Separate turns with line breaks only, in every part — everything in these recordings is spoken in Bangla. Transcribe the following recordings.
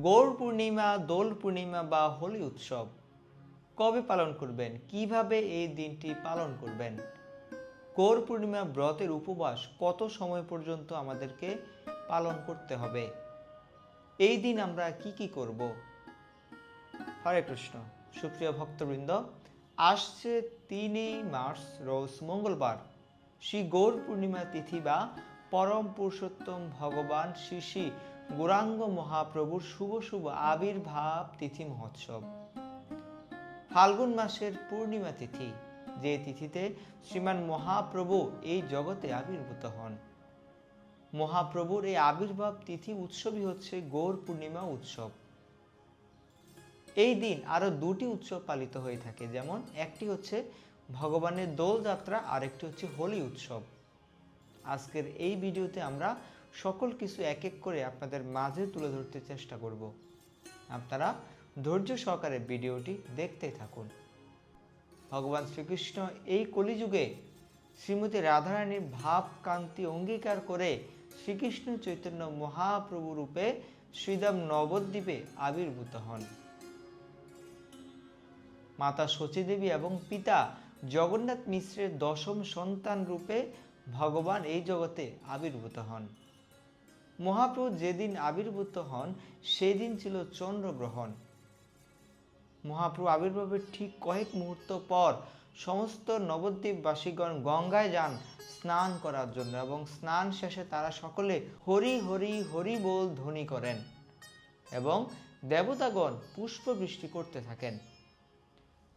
গৌর পূর্ণিমা, দোল পূর্ণিমা বা হোলি উৎসব কবে পালন করবেন, কিভাবে এই দিনটি পালন করবেন? গৌর পূর্ণিমা ব্রতের উপবাস কত সময় পর্যন্ত আমাদেরকে পালন করতে হবে? এই দিন আমরা কি কি করব? হরে কৃষ্ণ। সুপ্রিয় ভক্তবৃন্দ, আসছে 3 মার্চ রোজ মঙ্গলবার শ্রী গৌর পূর্ণিমা তিথি বা পরম পুরুষোত্তম ভগবান শ্রী শ্রী গৌরাঙ্গ মহাপ্রভুর শুভ শুভ আবির্ভাব তিথি মহোৎসব। ফাল্গুন মাসের পূর্ণিমা তিথি, যে তিথিতে শ্রীমান মহাপ্রভু এই জগতে আবির্ভূত হন। মহাপ্রভুর এই আবির্ভাব তিথি উৎসবই হচ্ছে গৌর পূর্ণিমা উৎসব। এই দিন আরো 2টি উৎসব পালিত হয়ে থাকে, যেমন একটি হচ্ছে ভগবানের দোল যাত্রা, আর একটি হচ্ছে হোলি উৎসব। আজকের এই ভিডিওতে আমরা সকল কিছু এক এক করে আপনাদের মাঝে তুলে ধরতে চেষ্টা করব। আপনারা ধৈর্য সহকারে ভিডিওটি দেখতে থাকুন। ভগবান শ্রীকৃষ্ণ এই কলিযুগে শ্রীমতী রাধারানীর ভাব কান্তি অঙ্গীকার করে শ্রীকৃষ্ণ চৈতন্য মহাপ্রভু রূপে শ্রীধাম নবদ্বীপে আবির্ভূত হন। মাতা শচীদেবী এবং পিতা জগন্নাথ মিশ্রের 10ম সন্তান রূপে ভগবান এই জগতে আবির্ভূত হন। মহাপ্রভু যেদিন আবির্ভূত হন সেদিন ছিল চন্দ্রগ্রহণ। মহাপ্রভু আবির্ভাবের ঠিক কয়েক মুহূর্ত পর সমস্ত নবদ্বীপবাসীগণ গঙ্গায় যান স্নান করার জন্য, এবং স্নান শেষে তারা সকলে হরি হরি হরি বল ধ্বনি করেন এবং দেবতাগণ পুষ্প বৃষ্টি করতে থাকেন।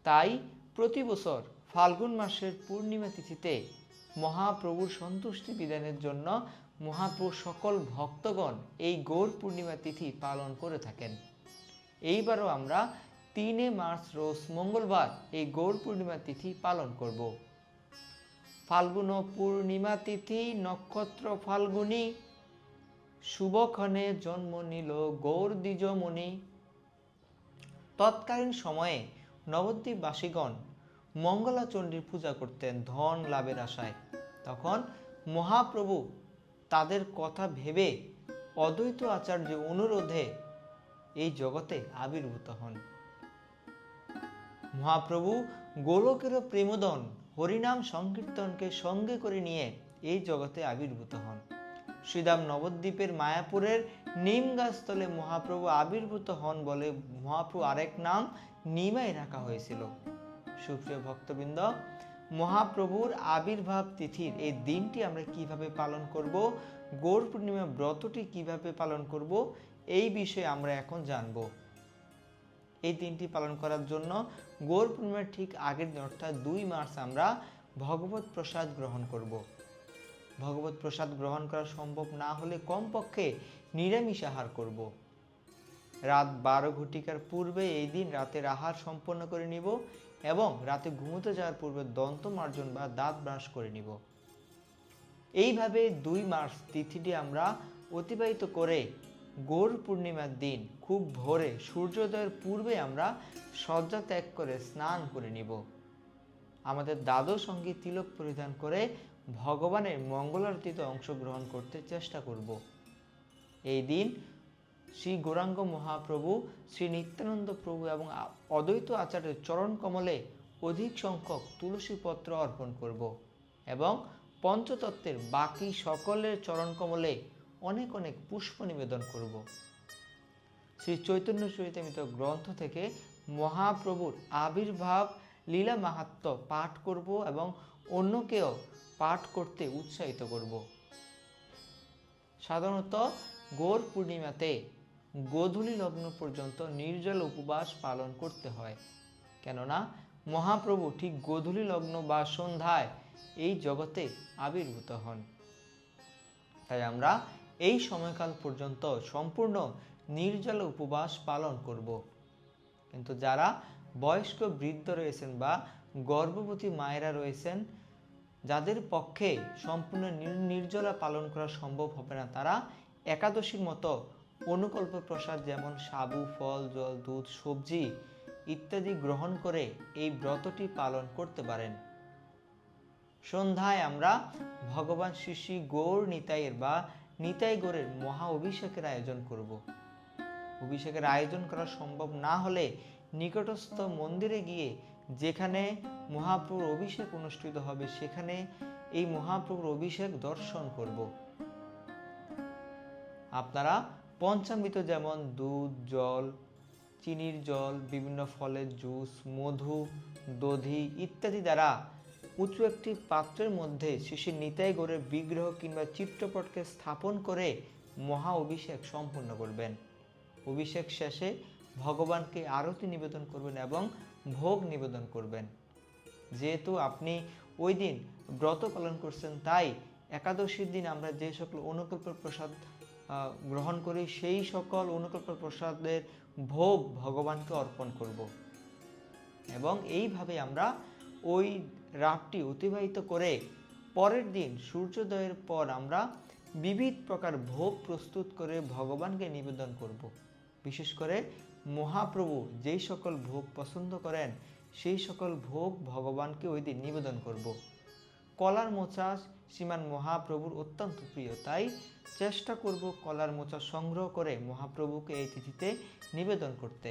তাই প্রতি বছর ফাল্গুন মাসের পূর্ণিমা তিথিতে মহাপ্রভুর সন্তুষ্টি বিধানের জন্য মহাপ্রভুর সকল ভক্তগণ এই গৌর পূর্ণিমা তিথি পালন করে থাকেন। এইবারও আমরা 3 মার্চ রোজ মঙ্গলবার এই গৌর পূর্ণিমা তিথি পালন করব। ফাল্গুন পূর্ণিমা তিথি নক্ষত্র ফাল্গুনী, শুভক্ষণে জন্ম নিল গৌর দ্বিজমণি। তৎকালীন সময়ে নবদ্বীপবাসীগণ মঙ্গলাচণ্ডীর পূজা করতেন ধন লাভের আশায়। তখন মহাপ্রভু তাদের কথা ভেবে অদ্বৈত আচার্য অনুরোধে এই জগতে আবির্ভূত হন। মহাপ্রভু গোলকের প্রেমদন হরিনাম সংকীর্তনকে সঙ্গে করে নিয়ে এই জগতে আবির্ভূত হন। শ্রীধাম নবদ্বীপের মায়াপুরের নিম গাছতলে মহাপ্রভু আবির্ভূত হন বলে মহাপ্রভু আরেক নাম নিমাই রাখা হয়েছিল। সুপ্রিয় ভক্তবৃন্দ, মহাপ্রভুর আবির্ভাব তিথির এই দিনটি আমরা কিভাবে পালন করব, গৌর পূর্ণিমা ব্রতটি কিভাবে পালন করব, এই বিষয়ে আমরা এখন জানব। এই দিনটি পালন করার জন্য গৌর পূর্ণিমার ঠিক আগের দিন অর্থাৎ 2 মার্চ আমরা ভগবত প্রসাদ গ্রহণ করব। ভগবত প্রসাদ গ্রহণ করা সম্ভব না হলে কমপক্ষে নিরামিষ আহার করব। রাত 12 ঘটিকার পূর্বে এই দিন রাতের আহার সম্পন্ন করে নিব এবং রাতে ঘুমোতে যাওয়ার পূর্বে দন্ত মার্জন বা দাঁত ব্রাশ করে নিব। এইভাবে 2 মার্চ তিথিটি আমরা অতিবাহিত করে গৌর পূর্ণিমার দিন খুব ভোরে সূর্যোদয়ের পূর্বে আমরা শয্যা ত্যাগ করে স্নান করে নিব। আমাদের দ্বাদশ সঙ্গী তিলক পরিধান করে ভগবানের মঙ্গলারতিতে অংশগ্রহণ করতে চেষ্টা করব। এই দিন শ্রী গৌরাঙ্গ মহাপ্রভু, শ্রী নিত্যানন্দ প্রভু এবং অদ্বৈত আচার্যের চরণ কমলে অধিক সংখ্যক তুলসী পত্র অর্পণ করব এবং পঞ্চতত্ত্বের বাকি সকলের চরণ কমলে অনেক অনেক পুষ্প নিবেদন করব। শ্রী চৈতন্য চরিতামৃত গ্রন্থ থেকে মহাপ্রভুর আবির্ভাব লীলা মাহাত্ম্য পাঠ করব এবং অন্যকেও পাঠ করতে উৎসাহিত করব। সাধারণত গৌর পূর্ণিমাতে গোধূলি লগ্ন পর্যন্ত নির্জল উপবাস পালন করতে হয়, কেননা মহাপ্রভু ঠিক গোধূলি লগ্ন বা সন্ধ্যায় এই জগতে আবির্ভূত হন। তাই আমরা এই সময়কাল পর্যন্ত সম্পূর্ণ নির্জল উপবাস পালন করব। কিন্তু যারা বয়স্ক বৃদ্ধ রয়েছেন বা গর্ভবতী মায়েরা রয়েছেন, যাদের পক্ষে সম্পূর্ণ নির্জলা পালন করা সম্ভব হবে না, তারা একাদশীর মতো অনুকল্প প্রসাদ যেমন সাবু, ফল, জল, দুধ, সবজি ইত্যাদি গ্রহণ করে এই ব্রতটি পালন করতে পারেন। সন্ধ্যায় আমরা ভগবান শ্রী শ্রী গৌর নিতাইয়ের বা নিতাই গৌরের মহা অভিষেকের আয়োজন করব। অভিষেকের আয়োজন করা সম্ভব না হলে নিকটস্থ মন্দিরে গিয়ে যেখানে মহাপ্রভুর অভিষেক অনুষ্ঠিত হবে সেখানে এই মহাপ্রভুর অভিষেক দর্শন করব। আপনারা পঞ্চামৃত যেমন দুধ, জল, চিনির জল, বিভিন্ন ফলের জুস, মধু, দধি ইত্যাদি দ্বারা উঁচু একটি পাত্রের মধ্যে শ্রী নিতাই গৌড়ের বিগ্রহ কিংবা চিত্রপটকে স্থাপন করে মহা অভিষেক সম্পন্ন করবেন। অভিষেক শেষে ভগবানকে আরতি নিবেদন করবেন এবং ভোগ নিবেদন করবেন। যেহেতু আপনি ওই দিন ব্রত পালন করছেন, তাই একাদশীর দিন আমরা যে সকল অনুকল্প প্রসাদ গ্রহণ করি সেই সকল অনুকল্প প্রসাদের ভোগ ভগবানকে অর্পণ করব এবং এইভাবে আমরা ওই রাতটি অতিবাহিত করে পরের দিন সূর্যোদয়ের পর আমরা বিবিধ প্রকার ভোগ প্রস্তুত করে ভগবানকে নিবেদন করব। বিশেষ করে মহাপ্রভু যেই সকল ভোগ পছন্দ করেন সেই সকল ভোগ ভগবানকে ওই দিন নিবেদন করব। কলার মোচা শ্রীমান মহাপ্রভুর অত্যন্ত প্রিয়, তাই চেষ্টা করব কলার মোচা সংগ্রহ করে মহাপ্রভুকে এই তিথিতে নিবেদন করতে।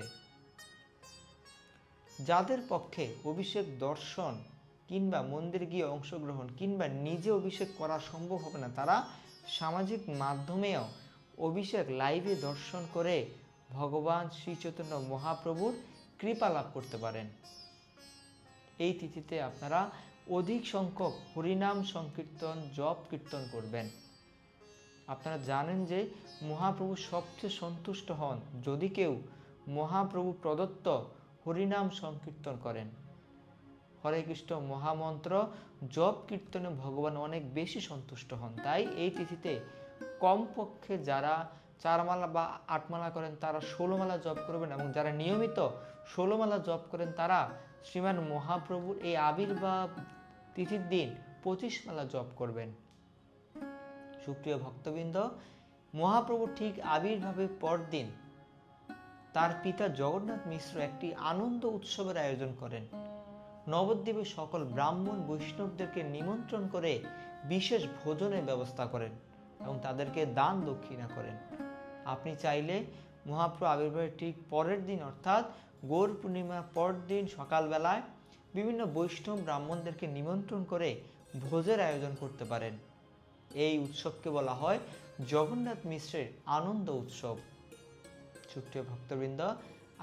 যাদের পক্ষে অভিষেক দর্শন কিংবা মন্দির গিয়ে অংশগ্রহণ কিংবা নিজে অভিষেক করা সম্ভব হবে না, তারা সামাজিক মাধ্যমেও অভিষেক লাইভে দর্শন করে ভগবান শ্রী চৈতন্য মহাপ্রভুর কৃপা লাভ করতে পারেন। এই তিথিতে আপনারা অধিক সংখ্যক হরিনাম সংকীর্তন জপ কীর্তন করবেন। আপনারা জানেন যে মহাপ্রভু সবচেয়ে সন্তুষ্ট হন যদি কেউ মহাপ্রভু প্রদত্ত হরিনাম সংকীর্তন করেন। হরে কৃষ্ণ মহামন্ত্র জপ কীর্তনে ভগবান অনেক বেশি সন্তুষ্ট হন। তাই এই তিথিতে কমপক্ষে যারা 4 মালা বা 8 মালা করেন তারা 16 মালা জপ করবেন এবং যারা নিয়মিত 16 মালা জপ করেন তারা শ্রীমান মহাপ্রভুর এই আবির্ভাব তিথির দিন 25 মালা জপ করবেন। সুপ্রিয় ভক্তবৃন্দ, মহাপ্রভু ঠিক আবির্ভাবের পরদিন তার পিতা জগন্নাথ মিশ্র একটি আনন্দ উৎসবের আয়োজন করেন। নবদ্বীপে সকল ব্রাহ্মণ বৈষ্ণবদেরকে নিমন্ত্রণ করে বিশেষ ভোজনের ব্যবস্থা করেন এবং তাদেরকে দান দক্ষিণা করেন। আপনি চাইলে মহাপ্রভু আবির্ভাবের ঠিক পরের দিন অর্থাৎ গৌর পূর্ণিমার পরদিন সকালবেলায় বিভিন্ন বৈষ্ণব ব্রাহ্মণদেরকে নিমন্ত্রণ করে ভোজের আয়োজন করতে পারেন। এই উৎসবকে বলা হয় জগন্নাথ মিশ্রের আনন্দ উৎসব। সুপ্রিয় ভক্তবৃন্দ,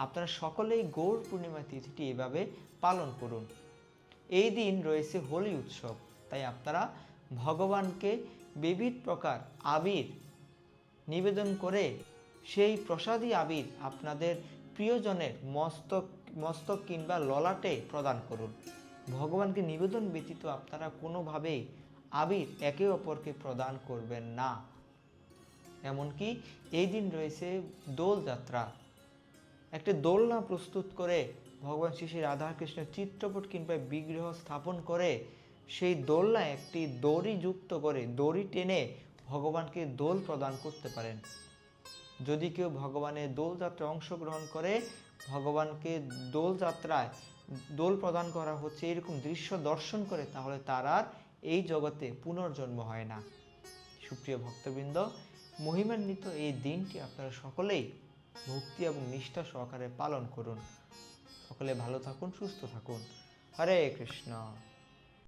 আপনারা সকলেই গৌর পূর্ণিমা তিথিটি এভাবে পালন করুন। এই দিন রয়েছে হোলি উৎসব, তাই আপনারা ভগবানকে বিবিধ প্রকার আবির নিবেদন করে সেই প্রসাদী আবির আপনাদের প্রিয়জনের মস্তক কিংবা ললাটে প্রদান করুন। ভগবানকে নিবেদন ব্যতীত আপনারা কোনোভাবেই আবির একে অপরকে প্রদান করবেন না। এমনকি এই দিন রয়েছে দোল যাত্রা। একটি দোলনা প্রস্তুত করে ভগবান শ্রী শ্রী রাধাকৃষ্ণের চিত্রপট কিংবা বিগ্রহ স্থাপন করে সেই দোলনায় একটি দড়ি যুক্ত করে দড়ি টেনে ভগবানকে দোল প্রদান করতে পারেন। যদি কেউ ভগবানের দোলযাত্রায় অংশগ্রহণ করে ভগবানকে দোলযাত্রায় দোল প্রদান করা হচ্ছে এরকম দৃশ্য দর্শন করে, তাহলে তার আর এই জগতে পুনর্জন্ম হয় না। সুপ্রিয় ভক্তবৃন্দ, মহিমান্বিত এই দিনটি আপনারা সকলেই ভক্তি এবং নিষ্ঠা সহকারে পালন করুন। সকলে ভালো থাকুন, সুস্থ থাকুন। হরে কৃষ্ণ।